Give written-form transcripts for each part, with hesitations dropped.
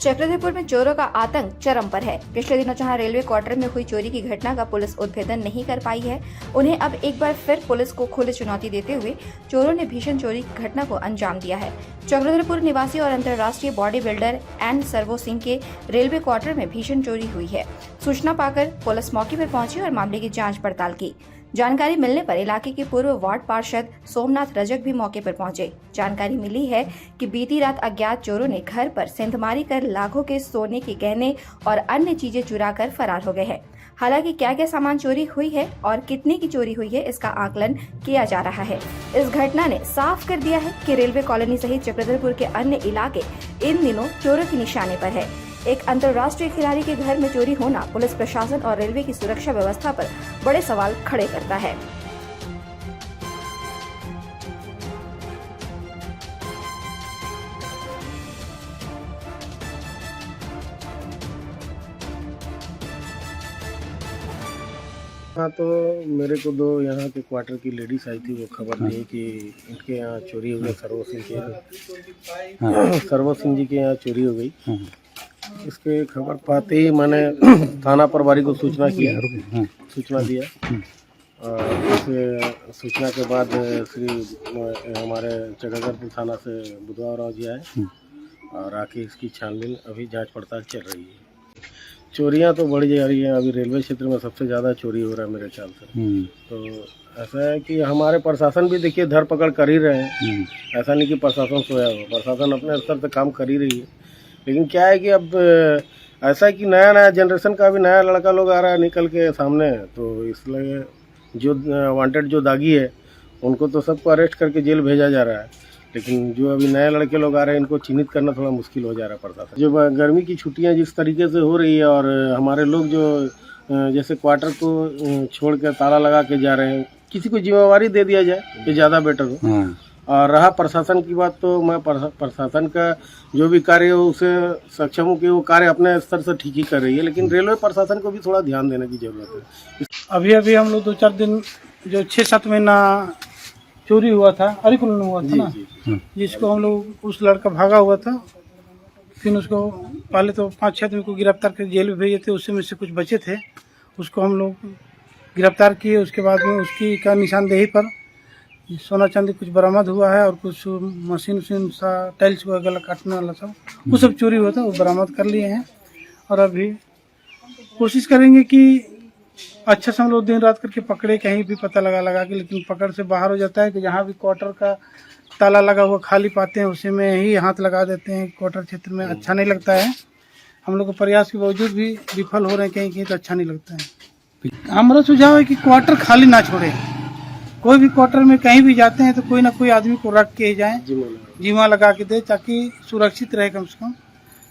चक्रधरपुर में चोरों का आतंक चरम पर है। पिछले दिनों जहां रेलवे क्वार्टर में हुई चोरी की घटना का पुलिस उद्भेदन नहीं कर पाई है, उन्हें अब एक बार फिर पुलिस को खुली चुनौती देते हुए चोरों ने भीषण चोरी की घटना को अंजाम दिया है। चक्रधरपुर निवासी और अंतर्राष्ट्रीय body builder N Sarvo Singh के रेलवे क्वार्टर में भीषण चोरी हुई है। सूचना पाकर पुलिस मौके पर पहुंची और मामले की जाँच पड़ताल की। जानकारी मिलने पर इलाके के पूर्व वार्ड पार्षद सोमनाथ रजक भी मौके पर पहुंचे। जानकारी मिली है कि बीती रात अज्ञात चोरों ने घर पर सेंधमारी कर लाखों के सोने के गहने और अन्य चीजें चुरा कर फरार हो गए हैं। हालांकि क्या क्या सामान चोरी हुई है और कितने की चोरी हुई है, इसका आकलन किया जा रहा है। इस घटना ने साफ कर दिया है कि रेलवे कॉलोनी सहित चक्रधरपुर के अन्य इलाके इन दिनों चोरों के निशाने पर है। एक अंतर्राष्ट्रीय खिलाड़ी के घर में चोरी होना पुलिस प्रशासन और रेलवे की सुरक्षा व्यवस्था पर बड़े सवाल खड़े करता है। हाँ, तो मेरे को दो यहाँ के क्वार्टर की लेडीज आई थी, वो खबर दी कि इनके यहाँ चोरी हो गई। सर्वो सिंह जी के यहाँ चोरी हो गई। इसके खबर पाते ही मैंने थाना प्रभारी को सूचना दिया। और इस सूचना के बाद श्री हमारे चक्रधरपुर थाना से बुधवार राव जी आए और आके इसकी छानबीन अभी जांच पड़ताल चल रही है। चोरियां तो बढ़ जा रही हैं। अभी रेलवे क्षेत्र में सबसे ज़्यादा चोरी हो रहा है मेरे ख्याल से। तो ऐसा है कि हमारे प्रशासन भी देखिए धर पकड़ कर ही रहे हैं। ऐसा नहीं कि प्रशासन सोया हो, प्रशासन अपने स्तर से काम कर ही रही है। लेकिन क्या है कि अब ऐसा है कि नया जनरेशन का भी नया लड़का लोग आ रहा है निकल के सामने, तो इसलिए जो वांटेड जो दागी है उनको तो सबको अरेस्ट करके जेल भेजा जा रहा है। लेकिन जो अभी नए लड़के लोग आ रहे हैं इनको चिन्हित करना थोड़ा मुश्किल हो जा रहा है प्रशासन। जो गर्मी की छुट्टियां जिस तरीके से हो रही है और हमारे लोग जो जैसे क्वार्टर को छोड़ कर ताला लगा के जा रहे हैं, किसी को जिम्मेवारी दे दिया जाए ये ज़्यादा बेटर हो। और रहा प्रशासन की बात, तो मैं प्रशासन का जो भी कार्य हो उसे सक्षम हूँ कि वो कार्य अपने स्तर से ठीक ही कर रही है। लेकिन रेलवे प्रशासन को भी थोड़ा ध्यान देने की जरूरत है। अभी हम लोग 2-4 दिन जो 6-7 महीना चोरी हुआ था, अरिकुल में हुआ था ना, जिसको हम लोग उस लड़का भागा हुआ था। फिर उसको पहले तो 5-6 आदमी को गिरफ्तार कर जेल में भेजे थे। उससे में से कुछ बचे थे, उसको हम लोग गिरफ्तार किए। उसके बाद में उसकी का निशानदेही पर सोना चांदी कुछ बरामद हुआ है और कुछ मशीन सा टाइल्स को गला काटने वाला सब वो सब चोरी हुआ था, वो बरामद कर लिए हैं। और अभी कोशिश करेंगे कि अच्छा से हम लोग दिन रात करके पकड़े, कहीं भी पता लगा के। लेकिन पकड़ से बाहर हो जाता है कि जहाँ भी क्वार्टर का ताला लगा हुआ खाली पाते हैं उसी में ही हाथ लगा देते हैं। क्वार्टर क्षेत्र में अच्छा नहीं लगता है। हम लोग को प्रयास के बावजूद भी विफल हो रहे हैं कहीं तो अच्छा नहीं लगता है। हमारा सुझाव है कि क्वार्टर खाली ना छोड़े। कोई भी क्वार्टर में कहीं भी जाते हैं तो कोई ना कोई आदमी को रख के जाएं, जीमा लगा के दे, ताकि सुरक्षित रहे कम से कम।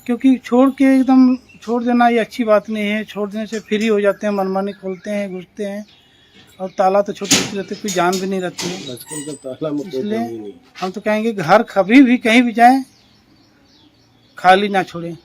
क्योंकि छोड़ के एकदम छोड़ देना ये अच्छी बात नहीं है। छोड़ देने से फ्री हो जाते हैं, मनमानी खोलते हैं, घुसते हैं और ताला तो छोटे रहते, कोई जान भी नहीं रहती है। इसलिए हम तो कहेंगे घर कभी भी कहीं भी जाएं खाली ना छोड़ें।